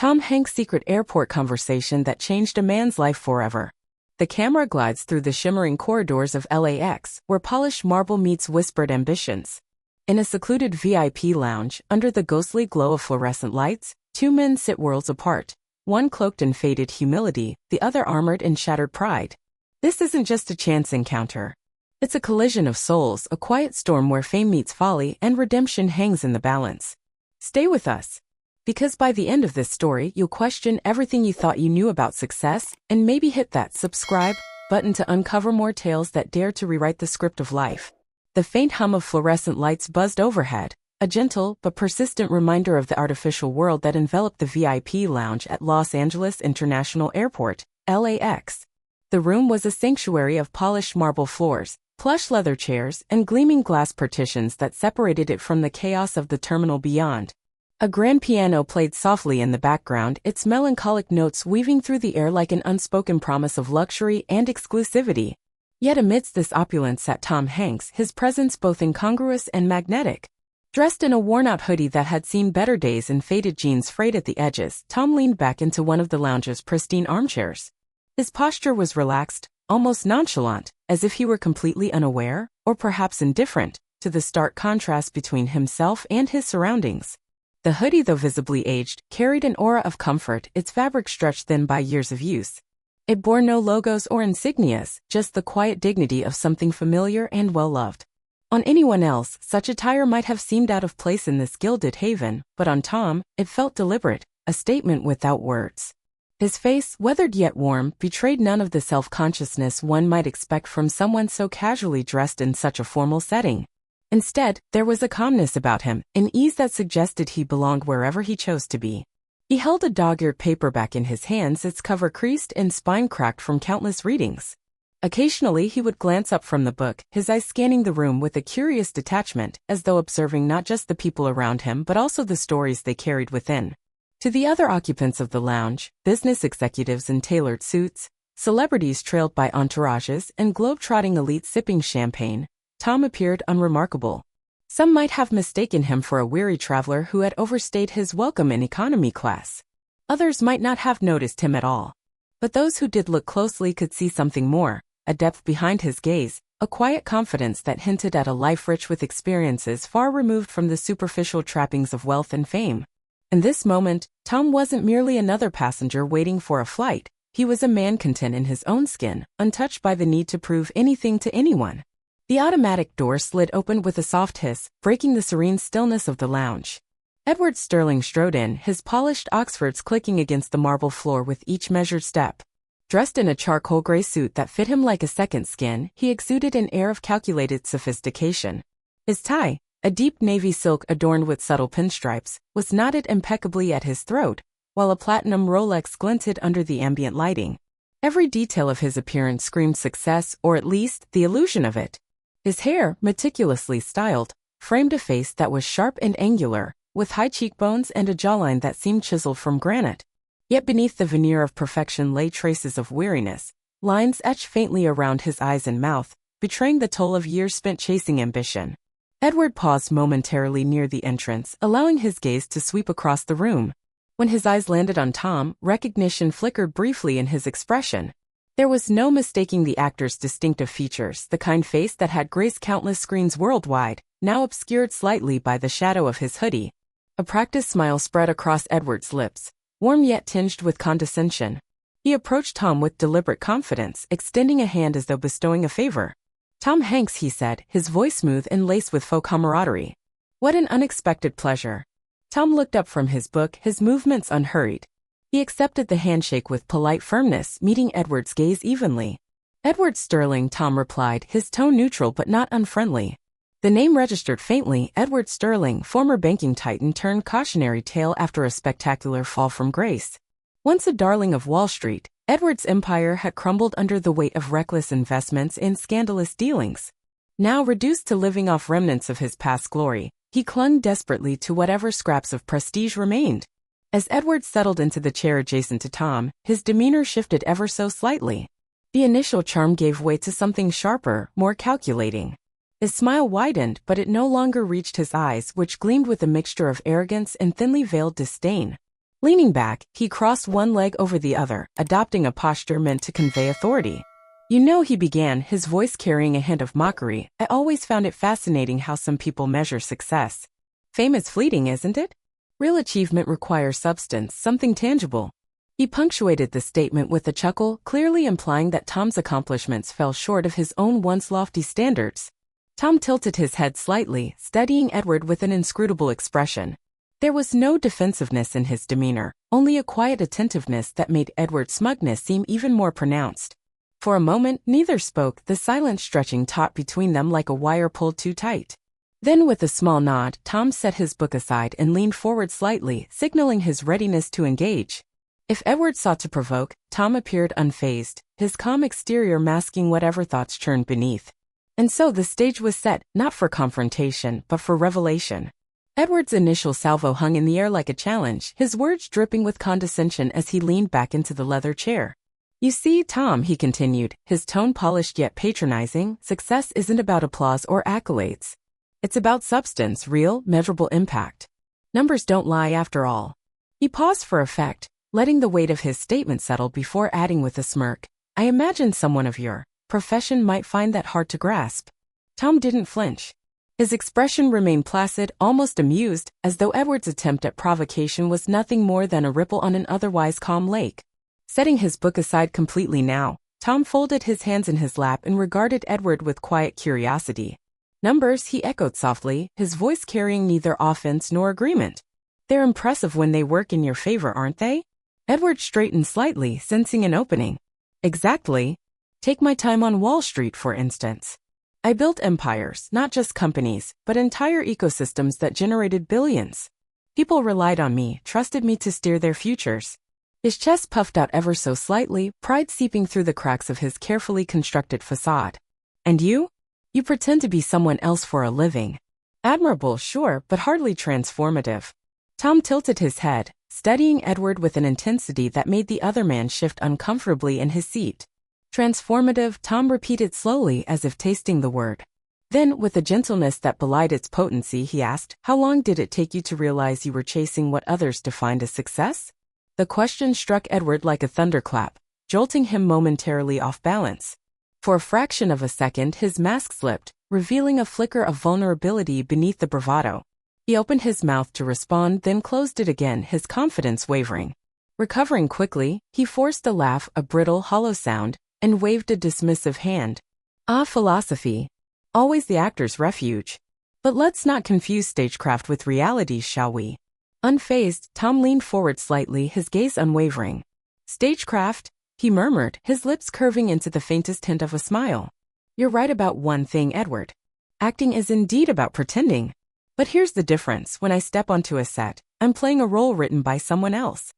Tom Hanks' secret airport conversation that changed a man's life forever. The camera glides through the shimmering corridors of LAX, where polished marble meets whispered ambitions. In a secluded VIP lounge, under the ghostly glow of fluorescent lights, two men sit worlds apart, one cloaked in faded humility, the other armored in shattered pride. This isn't just a chance encounter. It's a collision of souls, a quiet storm where fame meets folly and redemption hangs in the balance. Stay with us. Because by the end of this story, you'll question everything you thought you knew about success, and maybe hit that subscribe button to uncover more tales that dare to rewrite the script of life. The faint hum of fluorescent lights buzzed overhead, a gentle but persistent reminder of the artificial world that enveloped the VIP lounge at Los Angeles International Airport, LAX. The room was a sanctuary of polished marble floors, plush leather chairs, and gleaming glass partitions that separated it from the chaos of the terminal beyond. A grand piano played softly in the background, its melancholic notes weaving through the air like an unspoken promise of luxury and exclusivity. Yet amidst this opulence sat Tom Hanks, his presence both incongruous and magnetic. Dressed in a worn-out hoodie that had seen better days and faded jeans frayed at the edges, Tom leaned back into one of the lounge's pristine armchairs. His posture was relaxed, almost nonchalant, as if he were completely unaware, or perhaps indifferent, to the stark contrast between himself and his surroundings. The hoodie, though visibly aged, carried an aura of comfort, its fabric stretched thin by years of use. It bore no logos or insignias, just the quiet dignity of something familiar and well-loved. On anyone else, such attire might have seemed out of place in this gilded haven, but on Tom, it felt deliberate, a statement without words. His face, weathered yet warm, betrayed none of the self-consciousness one might expect from someone so casually dressed in such a formal setting. Instead, there was a calmness about him, an ease that suggested he belonged wherever he chose to be. He held a dog-eared paperback in his hands, its cover creased and spine cracked from countless readings. Occasionally he would glance up from the book, his eyes scanning the room with a curious detachment, as though observing not just the people around him but also the stories they carried within. To the other occupants of the lounge, business executives in tailored suits, celebrities trailed by entourages, and globe-trotting elites sipping champagne, Tom appeared unremarkable. Some might have mistaken him for a weary traveler who had overstayed his welcome in economy class. Others might not have noticed him at all. But those who did look closely could see something more, a depth behind his gaze, a quiet confidence that hinted at a life rich with experiences far removed from the superficial trappings of wealth and fame. In this moment, Tom wasn't merely another passenger waiting for a flight. He was a man content in his own skin, untouched by the need to prove anything to anyone. The automatic door slid open with a soft hiss, breaking the serene stillness of the lounge. Edward Sterling strode in, his polished Oxfords clicking against the marble floor with each measured step. Dressed in a charcoal gray suit that fit him like a second skin, he exuded an air of calculated sophistication. His tie, a deep navy silk adorned with subtle pinstripes, was knotted impeccably at his throat, while a platinum Rolex glinted under the ambient lighting. Every detail of his appearance screamed success, or at least the illusion of it. His hair, meticulously styled, framed a face that was sharp and angular, with high cheekbones and a jawline that seemed chiseled from granite. Yet beneath the veneer of perfection lay traces of weariness, lines etched faintly around his eyes and mouth, betraying the toll of years spent chasing ambition. Edward paused momentarily near the entrance, allowing his gaze to sweep across the room. When his eyes landed on Tom, recognition flickered briefly in his expression. There was no mistaking the actor's distinctive features, the kind face that had graced countless screens worldwide, now obscured slightly by the shadow of his hoodie. A practiced smile spread across Edward's lips, warm yet tinged with condescension. He approached Tom with deliberate confidence, extending a hand as though bestowing a favor. "Tom Hanks," he said, his voice smooth and laced with faux camaraderie. "What an unexpected pleasure." Tom looked up from his book, his movements unhurried. He accepted the handshake with polite firmness, meeting Edward's gaze evenly. "Edward Sterling," Tom replied, his tone neutral but not unfriendly. The name registered faintly. Edward Sterling, former banking titan turned cautionary tale after a spectacular fall from grace. Once a darling of Wall Street, Edward's empire had crumbled under the weight of reckless investments and scandalous dealings. Now reduced to living off remnants of his past glory, he clung desperately to whatever scraps of prestige remained. As Edward settled into the chair adjacent to Tom, his demeanor shifted ever so slightly. The initial charm gave way to something sharper, more calculating. His smile widened, but it no longer reached his eyes, which gleamed with a mixture of arrogance and thinly veiled disdain. Leaning back, he crossed one leg over the other, adopting a posture meant to convey authority. "You know," he began, his voice carrying a hint of mockery, "I always found it fascinating how some people measure success. Fame is fleeting, isn't it? Real achievement requires substance, something tangible." He punctuated the statement with a chuckle, clearly implying that Tom's accomplishments fell short of his own once lofty standards. Tom tilted his head slightly, studying Edward with an inscrutable expression. There was no defensiveness in his demeanor, only a quiet attentiveness that made Edward's smugness seem even more pronounced. For a moment, neither spoke, the silence stretching taut between them like a wire pulled too tight. Then with a small nod, Tom set his book aside and leaned forward slightly, signaling his readiness to engage. If Edward sought to provoke, Tom appeared unfazed, his calm exterior masking whatever thoughts churned beneath. And so the stage was set, not for confrontation, but for revelation. Edward's initial salvo hung in the air like a challenge, his words dripping with condescension as he leaned back into the leather chair. "You see, Tom," he continued, his tone polished yet patronizing, "success isn't about applause or accolades. It's about substance, real, measurable impact. Numbers don't lie after all." He paused for effect, letting the weight of his statement settle before adding with a smirk, "I imagine someone of your profession might find that hard to grasp." Tom didn't flinch. His expression remained placid, almost amused, as though Edward's attempt at provocation was nothing more than a ripple on an otherwise calm lake. Setting his book aside completely now, Tom folded his hands in his lap and regarded Edward with quiet curiosity. "Numbers," he echoed softly, his voice carrying neither offense nor agreement. "They're impressive when they work in your favor, aren't they?" Edward straightened slightly, sensing an opening. "Exactly. Take my time on Wall Street, for instance. I built empires, not just companies, but entire ecosystems that generated billions. People relied on me, trusted me to steer their futures." His chest puffed out ever so slightly, pride seeping through the cracks of his carefully constructed facade. "And you? You pretend to be someone else for a living. Admirable, sure, but hardly transformative." Tom tilted his head, studying Edward with an intensity that made the other man shift uncomfortably in his seat. "Transformative," Tom repeated slowly as if tasting the word. Then, with a gentleness that belied its potency, he asked, "How long did it take you to realize you were chasing what others defined as success?" The question struck Edward like a thunderclap, jolting him momentarily off balance. For a fraction of a second, his mask slipped, revealing a flicker of vulnerability beneath the bravado. He opened his mouth to respond, then closed it again, his confidence wavering. Recovering quickly, he forced a laugh, a brittle, hollow sound, and waved a dismissive hand. "Ah, philosophy. Always the actor's refuge. But let's not confuse stagecraft with reality, shall we?" Unfazed, Tom leaned forward slightly, his gaze unwavering. "Stagecraft?" he murmured, his lips curving into the faintest hint of a smile. "You're right about one thing, Edward. Acting is indeed about pretending. But here's the difference. When I step onto a set, I'm playing a role written by someone else.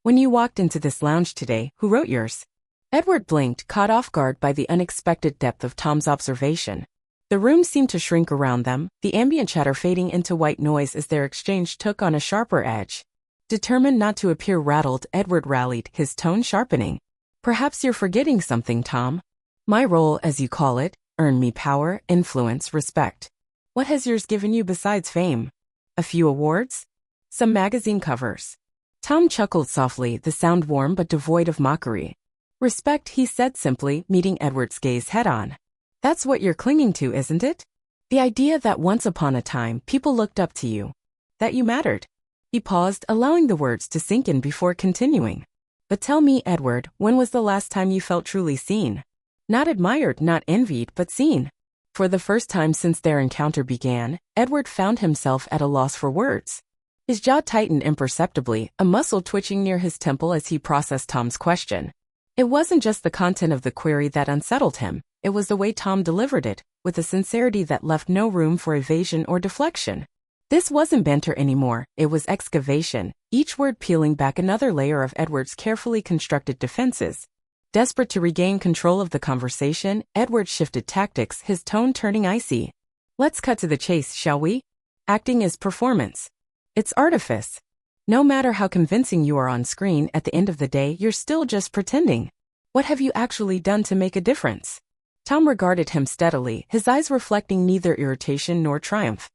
When you walked into this lounge today, who wrote yours?" Edward blinked, caught off guard by the unexpected depth of Tom's observation. The room seemed to shrink around them, the ambient chatter fading into white noise as their exchange took on a sharper edge. Determined not to appear rattled, Edward rallied, his tone sharpening. "Perhaps you're forgetting something, Tom. My role, as you call it, earned me power, influence, respect. What has yours given you besides fame? A few awards? Some magazine covers?" Tom chuckled softly, the sound warm but devoid of mockery. "Respect," he said simply, meeting Edward's gaze head-on. "That's what you're clinging to, isn't it? The idea that once upon a time people looked up to you. That you mattered." He paused, allowing the words to sink in before continuing. "But tell me, Edward, when was the last time you felt truly seen? Not admired, not envied, but seen." For the first time since their encounter began, Edward found himself at a loss for words. His jaw tightened imperceptibly, a muscle twitching near his temple as he processed Tom's question. It wasn't just the content of the query that unsettled him, it was the way Tom delivered it, with a sincerity that left no room for evasion or deflection. This wasn't banter anymore, it was excavation, each word peeling back another layer of Edward's carefully constructed defenses. Desperate to regain control of the conversation, Edward shifted tactics, his tone turning icy. "Let's cut to the chase, shall we? Acting is performance. It's artifice. No matter how convincing you are on screen, at the end of the day, you're still just pretending. What have you actually done to make a difference?" Tom regarded him steadily, his eyes reflecting neither irritation nor triumph.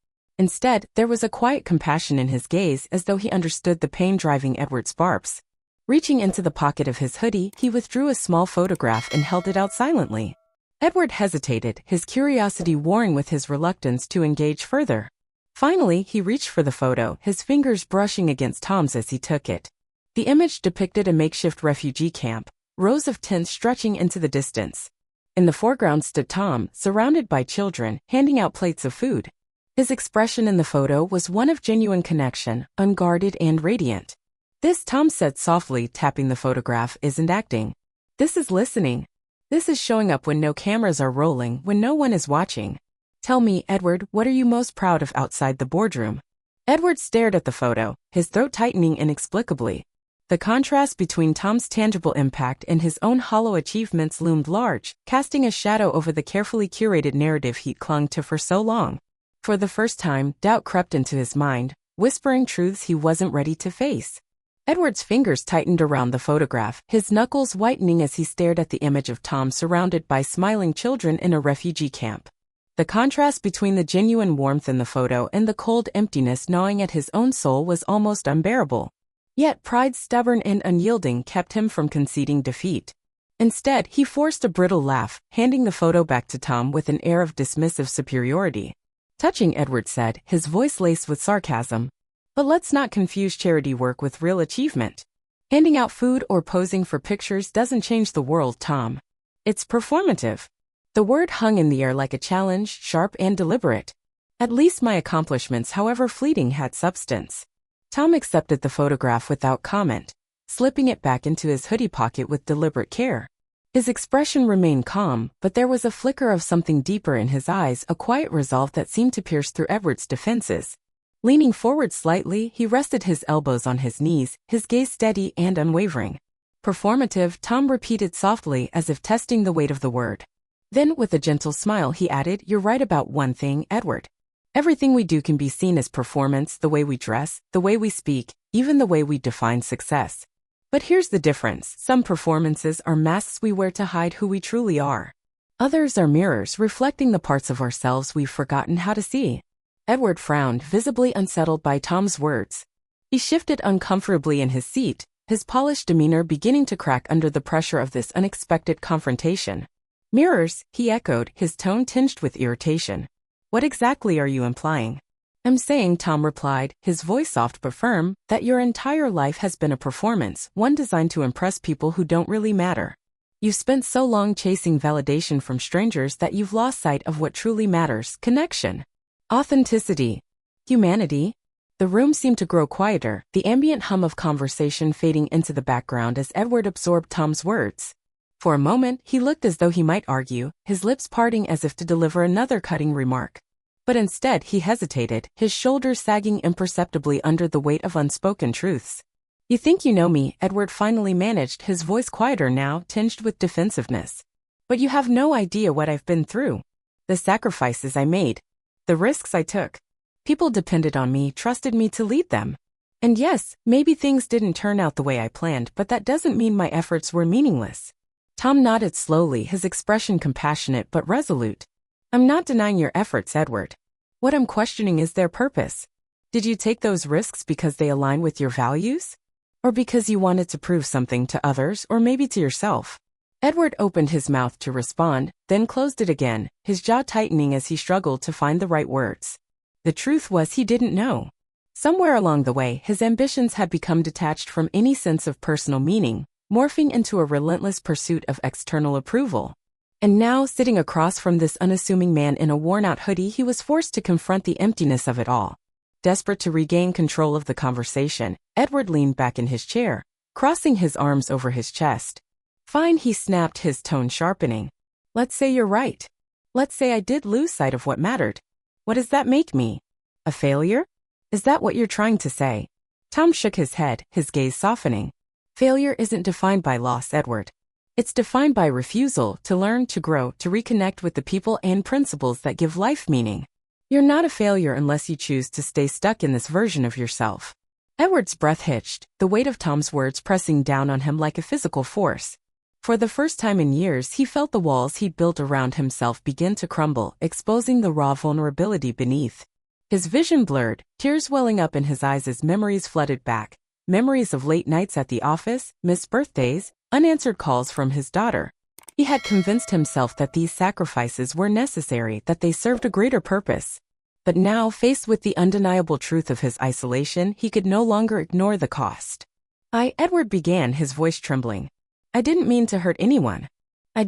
Instead, there was a quiet compassion in his gaze as though he understood the pain driving Edward's barps. Reaching into the pocket of his hoodie, he withdrew a small photograph and held it out silently. Edward hesitated, his curiosity warring with his reluctance to engage further. Finally, he reached for the photo, his fingers brushing against Tom's as he took it. The image depicted a makeshift refugee camp, rows of tents stretching into the distance. In the foreground stood Tom, surrounded by children, handing out plates of food. His expression in the photo was one of genuine connection, unguarded and radiant. "This," Tom said softly, tapping the photograph, "isn't acting. This is listening. This is showing up when no cameras are rolling, when no one is watching. Tell me, Edward, what are you most proud of outside the boardroom?" Edward stared at the photo, his throat tightening inexplicably. The contrast between Tom's tangible impact and his own hollow achievements loomed large, casting a shadow over the carefully curated narrative he'd clung to for so long. For the first time, doubt crept into his mind, whispering truths he wasn't ready to face. Edward's fingers tightened around the photograph, his knuckles whitening as he stared at the image of Tom surrounded by smiling children in a refugee camp. The contrast between the genuine warmth in the photo and the cold emptiness gnawing at his own soul was almost unbearable. Yet pride, stubborn and unyielding, kept him from conceding defeat. Instead, he forced a brittle laugh, handing the photo back to Tom with an air of dismissive superiority. "Touching," Edward said, his voice laced with sarcasm. "But let's not confuse charity work with real achievement. Handing out food or posing for pictures doesn't change the world, Tom. It's performative." The word hung in the air like a challenge, sharp and deliberate. "At least my accomplishments, however fleeting, had substance." Tom accepted the photograph without comment, slipping it back into his hoodie pocket with deliberate care. His expression remained calm, but there was a flicker of something deeper in his eyes, a quiet resolve that seemed to pierce through Edward's defenses. Leaning forward slightly, he rested his elbows on his knees, his gaze steady and unwavering. "Performative," Tom repeated softly as if testing the weight of the word. Then, with a gentle smile, he added, "You're right about one thing, Edward. Everything we do can be seen as performance, the way we dress, the way we speak, even the way we define success. But here's the difference. Some performances are masks we wear to hide who we truly are. Others are mirrors reflecting the parts of ourselves we've forgotten how to see." Edward frowned, visibly unsettled by Tom's words. He shifted uncomfortably in his seat, his polished demeanor beginning to crack under the pressure of this unexpected confrontation. "Mirrors," he echoed, his tone tinged with irritation. "What exactly are you implying?" "I'm saying," Tom replied, his voice soft but firm, "that your entire life has been a performance, one designed to impress people who don't really matter. You've spent so long chasing validation from strangers that you've lost sight of what truly matters: connection, authenticity, humanity." The room seemed to grow quieter, the ambient hum of conversation fading into the background as Edward absorbed Tom's words. For a moment, he looked as though he might argue, his lips parting as if to deliver another cutting remark. But instead, he hesitated, his shoulders sagging imperceptibly under the weight of unspoken truths. "You think you know me," Edward finally managed, his voice quieter now, tinged with defensiveness. "But you have no idea what I've been through. The sacrifices I made. The risks I took. People depended on me, trusted me to lead them. And yes, maybe things didn't turn out the way I planned, but that doesn't mean my efforts were meaningless." Tom nodded slowly, his expression compassionate but resolute. "I'm not denying your efforts, Edward. What I'm questioning is their purpose. Did you take those risks because they align with your values? Or because you wanted to prove something to others, or maybe to yourself?" Edward opened his mouth to respond, then closed it again, his jaw tightening as he struggled to find the right words. The truth was he didn't know. Somewhere along the way, his ambitions had become detached from any sense of personal meaning, morphing into a relentless pursuit of external approval. And now, sitting across from this unassuming man in a worn-out hoodie, he was forced to confront the emptiness of it all. Desperate to regain control of the conversation, Edward leaned back in his chair, crossing his arms over his chest. "Fine," he snapped, his tone sharpening. "Let's say you're right. Let's say I did lose sight of what mattered. What does that make me? A failure? Is that what you're trying to say?" Tom shook his head, his gaze softening. "Failure isn't defined by loss, Edward. It's defined by refusal to learn, to grow, to reconnect with the people and principles that give life meaning. You're not a failure unless you choose to stay stuck in this version of yourself." Edward's breath hitched, the weight of Tom's words pressing down on him like a physical force. For the first time in years, he felt the walls he'd built around himself begin to crumble, exposing the raw vulnerability beneath. His vision blurred, tears welling up in his eyes as memories flooded back. Memories of late nights at the office, missed birthdays, unanswered calls from his daughter. He had convinced himself that these sacrifices were necessary, that they served a greater purpose. But now, faced with the undeniable truth of his isolation, he could no longer ignore the cost. Edward began, his voice trembling. I didn't mean to hurt anyone. I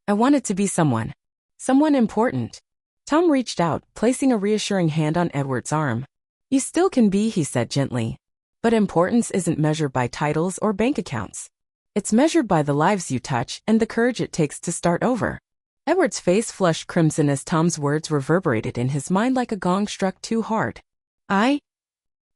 wanted to be someone. Someone important. Tom reached out, placing a reassuring hand on Edward's arm. You still can be, he said gently. But importance isn't measured by titles or bank accounts. It's measured by the lives you touch and the courage it takes to start over. Edward's face flushed crimson as Tom's words reverberated in his mind like a gong struck too hard. I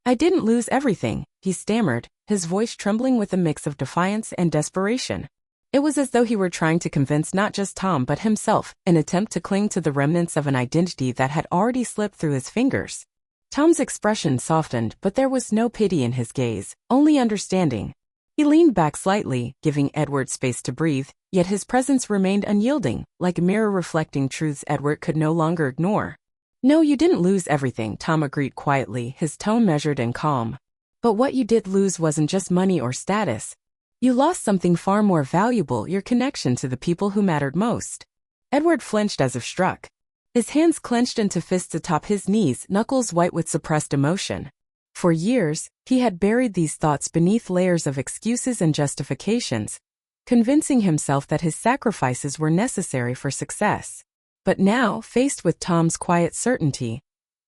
didn't lose everything, he stammered, his voice trembling with a mix of defiance and desperation. It was as though he were trying to convince not just Tom but himself, an attempt to cling to the remnants of an identity that had already slipped through his fingers. Tom's expression softened, but there was no pity in his gaze, only understanding. He leaned back slightly, giving Edward space to breathe, yet his presence remained unyielding, like a mirror reflecting truths Edward could no longer ignore. No, you didn't lose everything, Tom agreed quietly, his tone measured and calm. But what you did lose wasn't just money or status. You lost something far more valuable, your connection to the people who mattered most. Edward flinched as if struck. His hands clenched into fists atop his knees, knuckles white with suppressed emotion. For years, he had buried these thoughts beneath layers of excuses and justifications, convincing himself that his sacrifices were necessary for success. But now, faced with Tom's quiet certainty,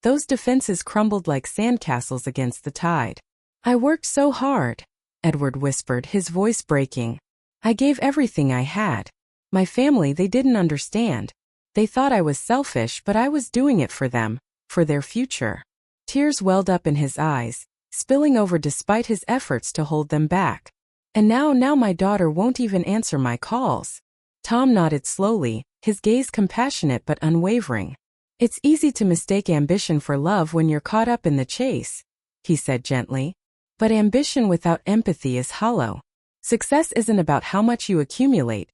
those defenses crumbled like sandcastles against the tide. I worked so hard, Edward whispered, his voice breaking. I gave everything I had. My family, they didn't understand. They thought I was selfish, but I was doing it for them, for their future. Tears welled up in his eyes, spilling over despite his efforts to hold them back. And now my daughter won't even answer my calls. Tom nodded slowly, his gaze compassionate but unwavering. It's easy to mistake ambition for love when you're caught up in the chase, he said gently. But ambition without empathy is hollow. Success isn't about how much you accumulate.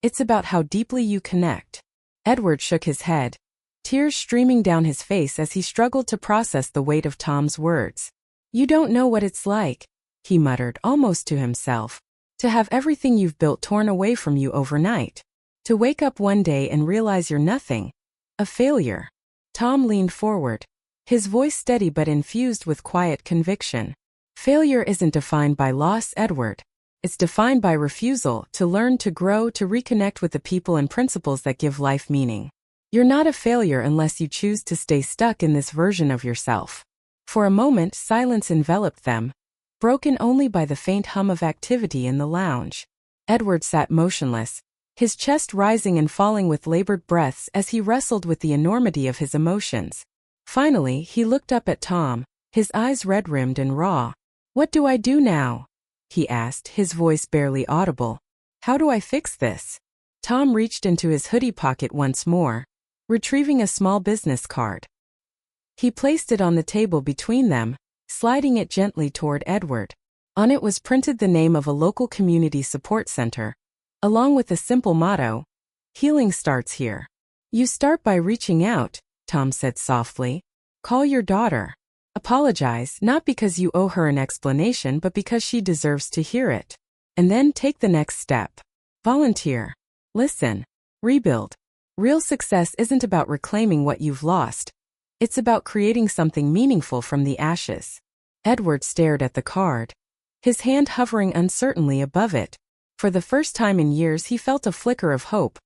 It's about how deeply you connect. Edward shook his head, tears streaming down his face as he struggled to process the weight of Tom's words. You don't know what it's like, he muttered almost to himself, to have everything you've built torn away from you overnight. To wake up one day and realize you're nothing. A failure. Tom leaned forward, his voice steady but infused with quiet conviction. Failure isn't defined by loss, Edward. It's defined by refusal to learn, to grow, to reconnect with the people and principles that give life meaning. You're not a failure unless you choose to stay stuck in this version of yourself. For a moment, silence enveloped them, broken only by the faint hum of activity in the lounge. Edward sat motionless, his chest rising and falling with labored breaths as he wrestled with the enormity of his emotions. Finally, he looked up at Tom, his eyes red-rimmed and raw. What do I do now? He asked, his voice barely audible. How do I fix this? Tom reached into his hoodie pocket once more, retrieving a small business card. He placed it on the table between them, sliding it gently toward Edward. On it was printed the name of a local community support center, along with a simple motto, Healing starts here. You start by reaching out, Tom said softly. Call your daughter. Apologize, not because you owe her an explanation but because she deserves to hear it. And then take the next step. Volunteer. Listen. Rebuild. Real success isn't about reclaiming what you've lost. It's about creating something meaningful from the ashes. Edward stared at the card, his hand hovering uncertainly above it. For the first time in years he felt a flicker of hope.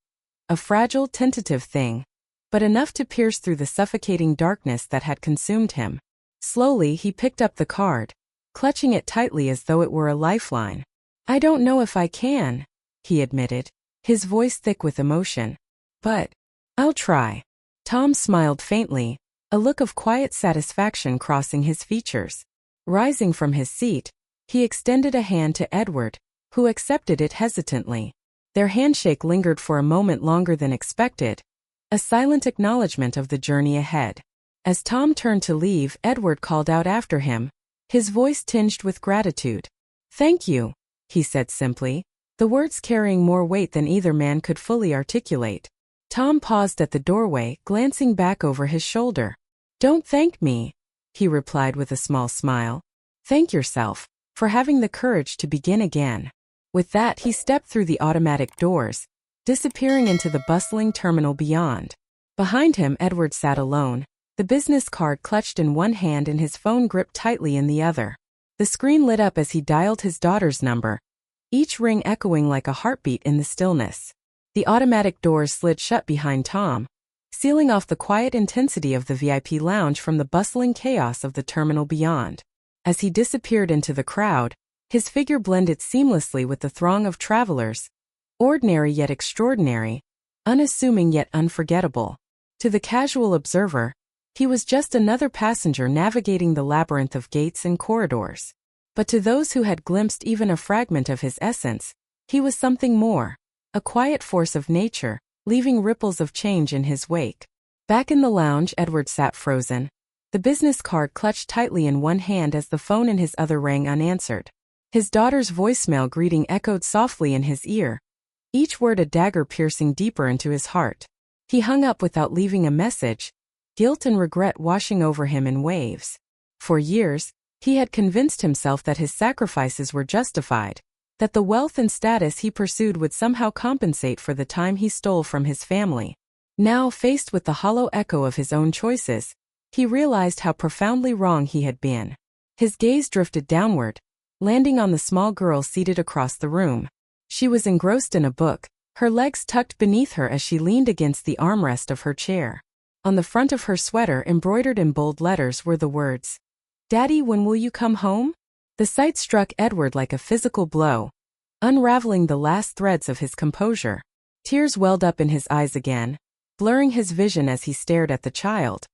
A fragile, tentative thing, but enough to pierce through the suffocating darkness that had consumed him. Slowly he picked up the card, clutching it tightly as though it were a lifeline. I don't know if I can, he admitted, his voice thick with emotion. But I'll try. Tom smiled faintly, a look of quiet satisfaction crossing his features. Rising from his seat, he extended a hand to Edward, who accepted it hesitantly. Their handshake lingered for a moment longer than expected, a silent acknowledgement of the journey ahead. As Tom turned to leave, Edward called out after him, his voice tinged with gratitude. Thank you, he said simply, the words carrying more weight than either man could fully articulate. Tom paused at the doorway, glancing back over his shoulder. "Don't thank me," he replied with a small smile. "Thank yourself for having the courage to begin again." With that, he stepped through the automatic doors, disappearing into the bustling terminal beyond. Behind him, Edward sat alone, the business card clutched in one hand and his phone gripped tightly in the other. The screen lit up as he dialed his daughter's number, each ring echoing like a heartbeat in the stillness. The automatic doors slid shut behind Tom, sealing off the quiet intensity of the VIP lounge from the bustling chaos of the terminal beyond. As he disappeared into the crowd, his figure blended seamlessly with the throng of travelers, ordinary yet extraordinary, unassuming yet unforgettable. To the casual observer, he was just another passenger navigating the labyrinth of gates and corridors. But to those who had glimpsed even a fragment of his essence, he was something more, a quiet force of nature, leaving ripples of change in his wake. Back in the lounge, Edward sat frozen, the business card clutched tightly in one hand as the phone in his other rang unanswered. His daughter's voicemail greeting echoed softly in his ear, each word a dagger piercing deeper into his heart. He hung up without leaving a message, guilt and regret washing over him in waves. For years, he had convinced himself that his sacrifices were justified, that the wealth and status he pursued would somehow compensate for the time he stole from his family. Now, faced with the hollow echo of his own choices, he realized how profoundly wrong he had been. His gaze drifted downward, landing on the small girl seated across the room. She was engrossed in a book, her legs tucked beneath her as she leaned against the armrest of her chair. On the front of her sweater, embroidered in bold letters, were the words, "Daddy, when will you come home?" The sight struck Edward like a physical blow, unraveling the last threads of his composure. Tears welled up in his eyes again, blurring his vision as he stared at the child,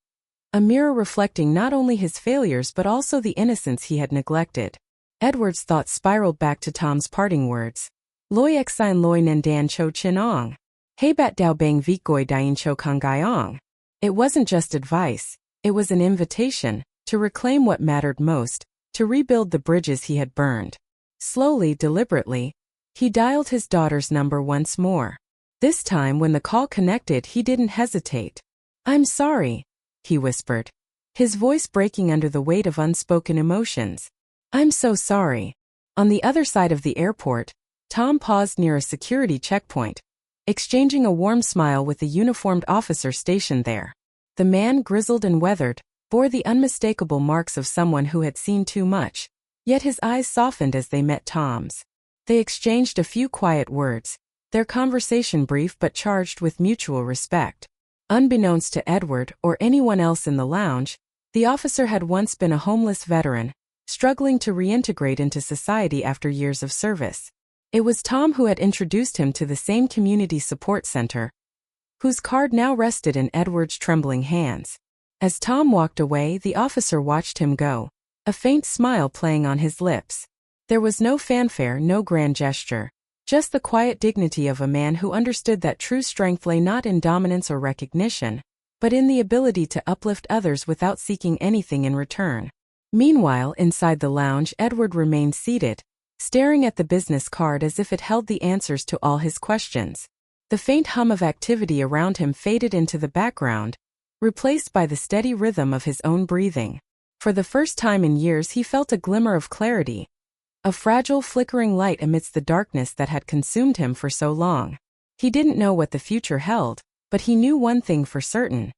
a mirror reflecting not only his failures but also the innocence he had neglected. Edward's thoughts spiraled back to Tom's parting words. "Loi exine loi nandan cho chinong. Hey bat dao bang vik goi dien cho kangayong." It wasn't just advice, it was an invitation to reclaim what mattered most, to rebuild the bridges he had burned. Slowly, deliberately, he dialed his daughter's number once more. This time, when the call connected, he didn't hesitate. "I'm sorry," he whispered, his voice breaking under the weight of unspoken emotions. "I'm so sorry." On the other side of the airport, Tom paused near a security checkpoint, exchanging a warm smile with the uniformed officer stationed there. The man, grizzled and weathered, bore the unmistakable marks of someone who had seen too much, yet his eyes softened as they met Tom's. They exchanged a few quiet words, their conversation brief but charged with mutual respect. Unbeknownst to Edward or anyone else in the lounge, the officer had once been a homeless veteran, struggling to reintegrate into society after years of service. It was Tom who had introduced him to the same community support center, whose card now rested in Edward's trembling hands. As Tom walked away, the officer watched him go, a faint smile playing on his lips. There was no fanfare, no grand gesture, just the quiet dignity of a man who understood that true strength lay not in dominance or recognition, but in the ability to uplift others without seeking anything in return. Meanwhile, inside the lounge, Edward remained seated, staring at the business card as if it held the answers to all his questions. The faint hum of activity around him faded into the background, replaced by the steady rhythm of his own breathing. For the first time in years, he felt a glimmer of clarity, a fragile, flickering light amidst the darkness that had consumed him for so long. He didn't know what the future held, but he knew one thing for certain.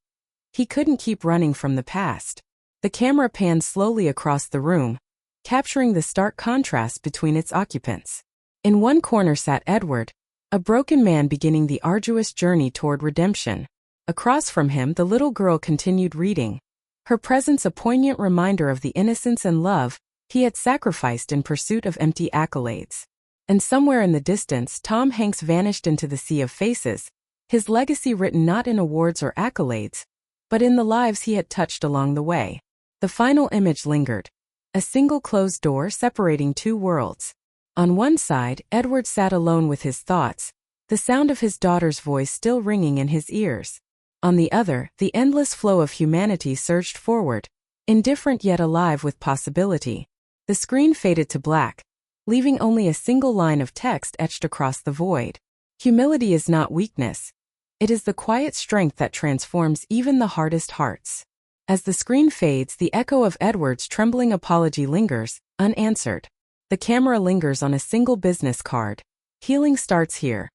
He couldn't keep running from the past. The camera panned slowly across the room, capturing the stark contrast between its occupants. In one corner sat Edward, a broken man beginning the arduous journey toward redemption. Across from him, the little girl continued reading, her presence a poignant reminder of the innocence and love he had sacrificed in pursuit of empty accolades. And somewhere in the distance, Tom Hanks vanished into the sea of faces, his legacy written not in awards or accolades, but in the lives he had touched along the way. The final image lingered, a single closed door separating two worlds. On one side, Edward sat alone with his thoughts, the sound of his daughter's voice still ringing in his ears. On the other, the endless flow of humanity surged forward, indifferent yet alive with possibility. The screen faded to black, leaving only a single line of text etched across the void. Humility is not weakness. It is the quiet strength that transforms even the hardest hearts. As the screen fades, the echo of Edward's trembling apology lingers, unanswered. The camera lingers on a single business card. Healing starts here.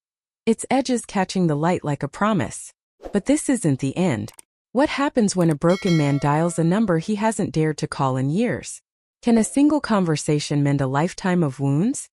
Its edges catching the light like a promise. But this isn't the end. What happens when a broken man dials a number he hasn't dared to call in years? Can a single conversation mend a lifetime of wounds?